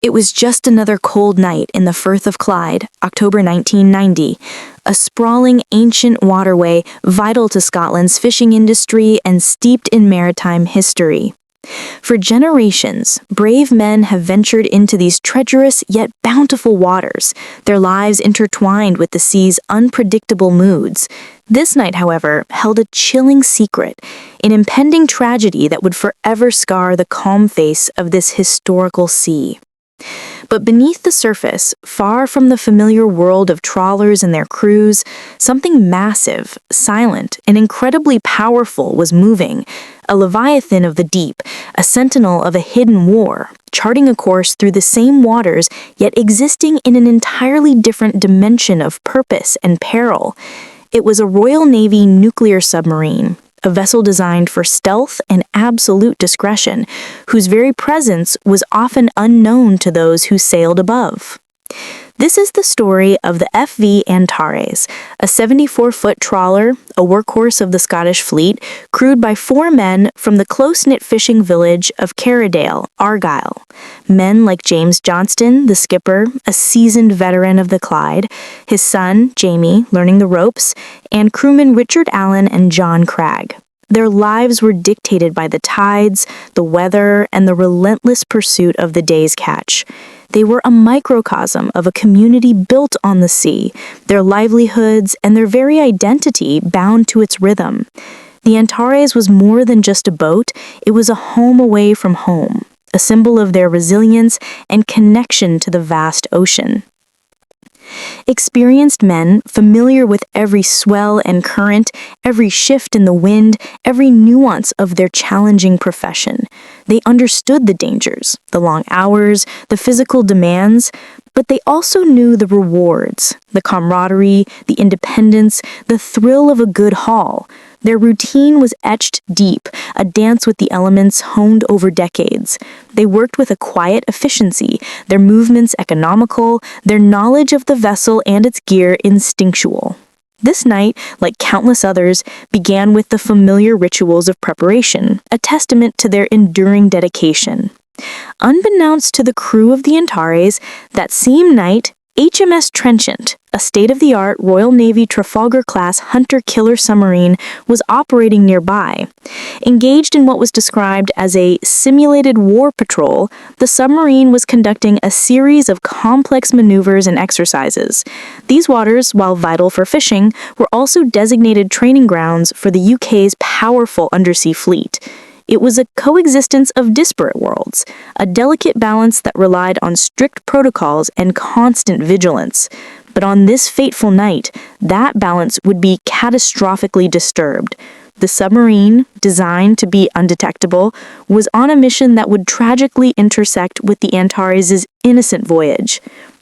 It was just another cold night in the Firth of Clyde, October 1990, a sprawling ancient waterway vital to Scotland's fishing industry and steeped in maritime history. For generations, brave men have ventured into these treacherous yet bountiful waters, their lives intertwined with the sea's unpredictable moods. This night, however, held a chilling secret, an impending tragedy that would forever scar the calm face of this historical sea. But beneath the surface, far from the familiar world of trawlers and their crews, something massive, silent, and incredibly powerful was moving, a leviathan of the deep, a sentinel of a hidden war, charting a course through the same waters, yet existing in an entirely different dimension of purpose and peril. It was a Royal Navy nuclear submarine, a vessel designed for stealth and absolute discretion, whose very presence was often unknown to those who sailed above. This is the story of the FV Antares, a 74-foot trawler, a workhorse of the Scottish fleet, crewed by 4 men from the close-knit fishing village of Carradale, Argyll. Men like James Johnston, the skipper, a seasoned veteran of the Clyde, his son, Jamie, learning the ropes, and crewmen Richard Allen and John Cragg. Their lives were dictated by the tides, the weather, and the relentless pursuit of the day's catch. They were a microcosm of a community built on the sea, their livelihoods and their very identity bound to its rhythm. The Antares was more than just a boat, it was a home away from home, a symbol of their resilience and connection to the vast ocean. Experienced men, familiar with every swell and current, every shift in the wind, every nuance of their challenging profession. They understood the dangers, the long hours, the physical demands, but they also knew the rewards, the camaraderie, the independence, the thrill of a good haul. Their routine was etched deep, a dance with the elements honed over decades. They worked with a quiet efficiency, their movements economical, their knowledge of the vessel and its gear instinctual. This night, like countless others, began with the familiar rituals of preparation, a testament to their enduring dedication. Unbeknownst to the crew of the Antares, that same night, HMS Trenchant, a state-of-the-art Royal Navy Trafalgar-class hunter-killer submarine, was operating nearby. Engaged in what was described as a simulated war patrol, the submarine was conducting a series of complex maneuvers and exercises. These waters, while vital for fishing, were also designated training grounds for the UK's powerful undersea fleet. It was a coexistence of disparate worlds, a delicate balance that relied on strict protocols and constant vigilance. But on this fateful night, that balance would be catastrophically disturbed. The submarine, designed to be undetectable, was on a mission that would tragically intersect with the Antares' innocent voyage.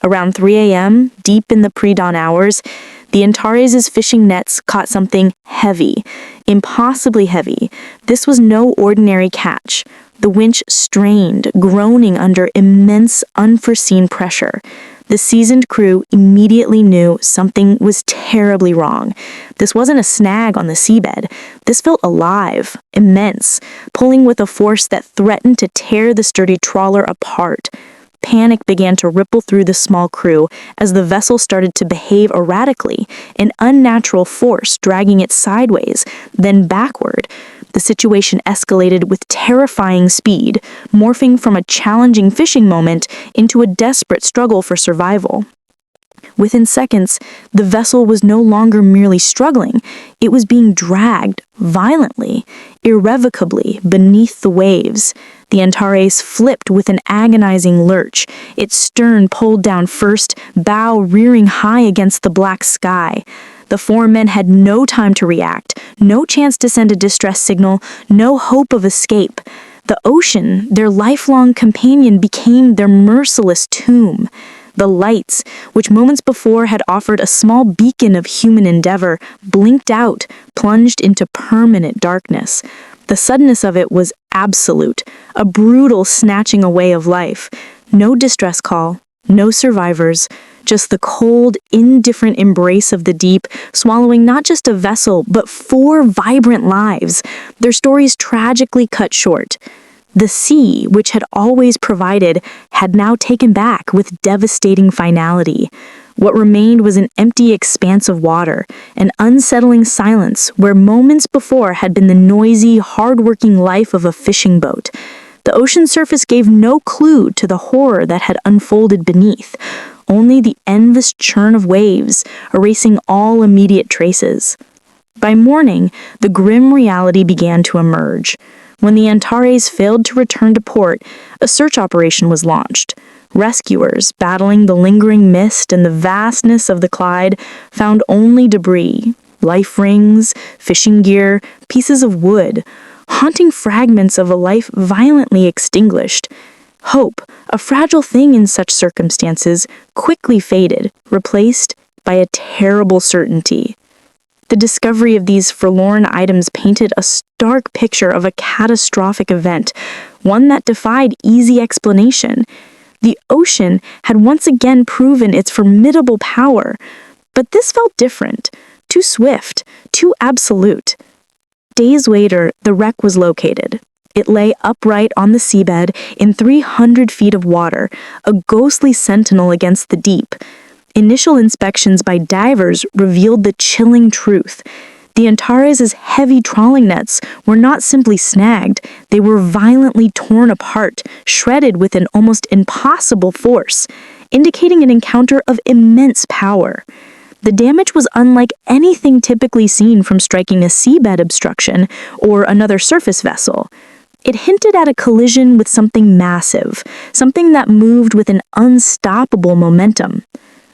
Around 3 a.m., deep in the pre-dawn hours, the Antares' fishing nets caught something heavy, impossibly heavy. This was no ordinary catch. The winch strained, groaning under immense, unforeseen pressure. The seasoned crew immediately knew something was terribly wrong. This wasn't a snag on the seabed. This felt alive, immense, pulling with a force that threatened to tear the sturdy trawler apart. Panic began to ripple through the small crew as the vessel started to behave erratically, an unnatural force dragging it sideways, then backward. The situation escalated with terrifying speed, morphing from a challenging fishing moment into a desperate struggle for survival. Within seconds, the vessel was no longer merely struggling, it was being dragged violently, irrevocably beneath the waves. The Antares flipped with an agonizing lurch, its stern pulled down first, bow rearing high against the black sky. The 4 men had no time to react, no chance to send a distress signal, no hope of escape. The ocean, their lifelong companion, became their merciless tomb. The lights, which moments before had offered a small beacon of human endeavor, blinked out, plunged into permanent darkness. The suddenness of it was absolute, a brutal snatching away of life. No distress call, no survivors, just the cold, indifferent embrace of the deep, swallowing not just a vessel, but 4 vibrant lives, their stories tragically cut short. The sea, which had always provided, had now taken back with devastating finality. What remained was an empty expanse of water, an unsettling silence where moments before had been the noisy, hard-working life of a fishing boat. The ocean surface gave no clue to the horror that had unfolded beneath, only the endless churn of waves, erasing all immediate traces. By morning, the grim reality began to emerge. When the Antares failed to return to port, a search operation was launched. Rescuers, battling the lingering mist and the vastness of the Clyde, found only debris, life rings, fishing gear, pieces of wood, haunting fragments of a life violently extinguished. Hope, a fragile thing in such circumstances, quickly faded, replaced by a terrible certainty. The discovery of these forlorn items painted a stark picture of a catastrophic event, one that defied easy explanation. The ocean had once again proven its formidable power, but this felt different, too swift, too absolute. Days later, the wreck was located. It lay upright on the seabed in 300 feet of water, a ghostly sentinel against the deep. Initial inspections by divers revealed the chilling truth. The Antares' heavy trawling nets were not simply snagged, they were violently torn apart, shredded with an almost impossible force, indicating an encounter of immense power. The damage was unlike anything typically seen from striking a seabed obstruction or another surface vessel. It hinted at a collision with something massive, something that moved with an unstoppable momentum.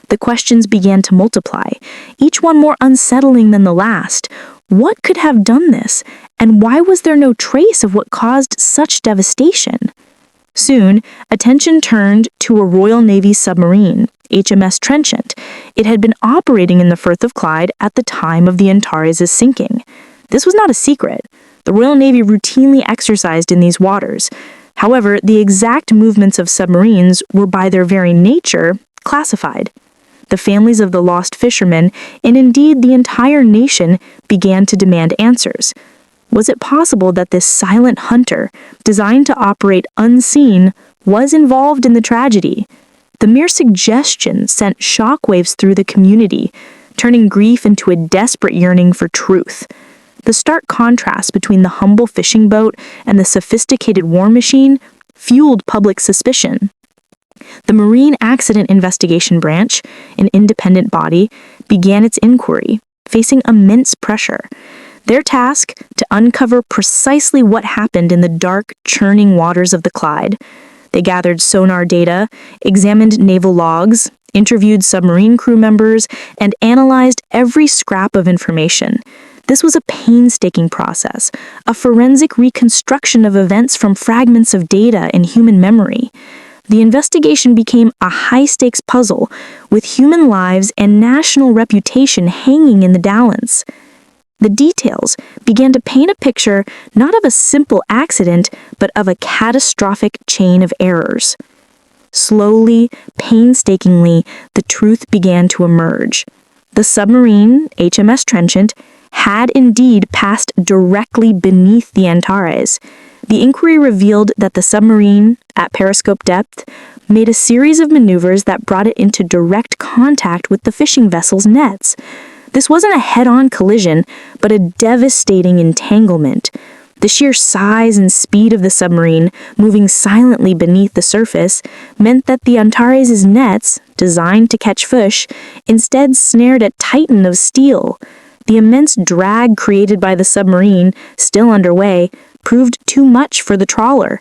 The questions began to multiply, each one more unsettling than the last. What could have done this, and why was there no trace of what caused such devastation? Soon, attention turned to a Royal Navy submarine, HMS Trenchant. It had been operating in the Firth of Clyde at the time of the Antares' sinking. This was not a secret. The Royal Navy routinely exercised in these waters. However, the exact movements of submarines were by their very nature classified. The families of the lost fishermen, and indeed the entire nation, began to demand answers. Was it possible that this silent hunter, designed to operate unseen, was involved in the tragedy? The mere suggestion sent shockwaves through the community, turning grief into a desperate yearning for truth. The stark contrast between the humble fishing boat and the sophisticated war machine fueled public suspicion. The Marine Accident Investigation Branch, an independent body, began its inquiry, facing immense pressure. Their task to uncover precisely what happened in the dark, churning waters of the Clyde. They gathered sonar data, examined naval logs, interviewed submarine crew members, and analyzed every scrap of information. This was a painstaking process, a forensic reconstruction of events from fragments of data in human memory. The investigation became a high-stakes puzzle, with human lives and national reputation hanging in the balance. The details began to paint a picture not of a simple accident, but of a catastrophic chain of errors. Slowly, painstakingly, the truth began to emerge. The submarine, HMS Trenchant, had indeed passed directly beneath the Antares. The inquiry revealed that the submarine, at periscope depth, made a series of maneuvers that brought it into direct contact with the fishing vessel's nets. This wasn't a head-on collision, but a devastating entanglement. The sheer size and speed of the submarine, moving silently beneath the surface, meant that the Antares' nets, designed to catch fish, instead snared a titan of steel. The immense drag created by the submarine, still underway, proved too much for the trawler.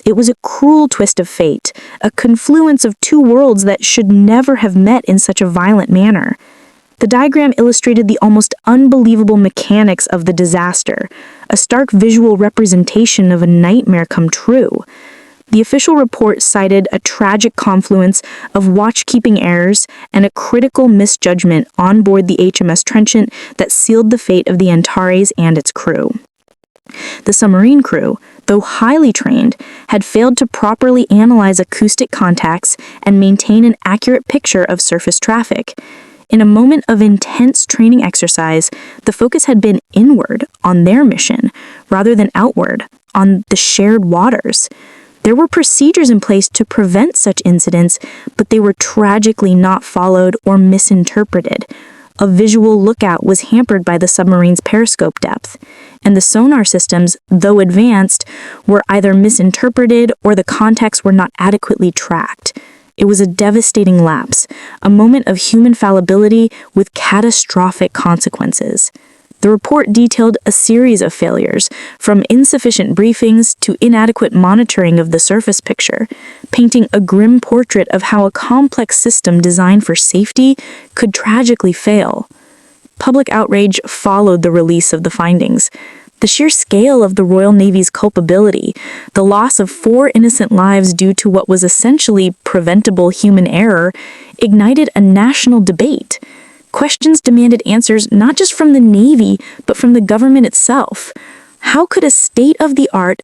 It was a cruel twist of fate, a confluence of two worlds that should never have met in such a violent manner. The diagram illustrated the almost unbelievable mechanics of the disaster, a stark visual representation of a nightmare come true. The official report cited a tragic confluence of watchkeeping errors and a critical misjudgment on board the HMS Trenchant that sealed the fate of the Antares and its crew. The submarine crew, though highly trained, had failed to properly analyze acoustic contacts and maintain an accurate picture of surface traffic. In a moment of intense training exercise, the focus had been inward on their mission, rather than outward on the shared waters. There were procedures in place to prevent such incidents, but they were tragically not followed or misinterpreted. A visual lookout was hampered by the submarine's periscope depth, and the sonar systems, though advanced, were either misinterpreted or the contexts were not adequately tracked. It was a devastating lapse, a moment of human fallibility with catastrophic consequences. The report detailed a series of failures, from insufficient briefings to inadequate monitoring of the surface picture, painting a grim portrait of how a complex system designed for safety could tragically fail. Public outrage followed the release of the findings. The sheer scale of the Royal Navy's culpability, the loss of 4 innocent lives due to what was essentially preventable human error, ignited a national debate. Questions demanded answers not just from the Navy, but from the government itself. How could a state-of-the-art,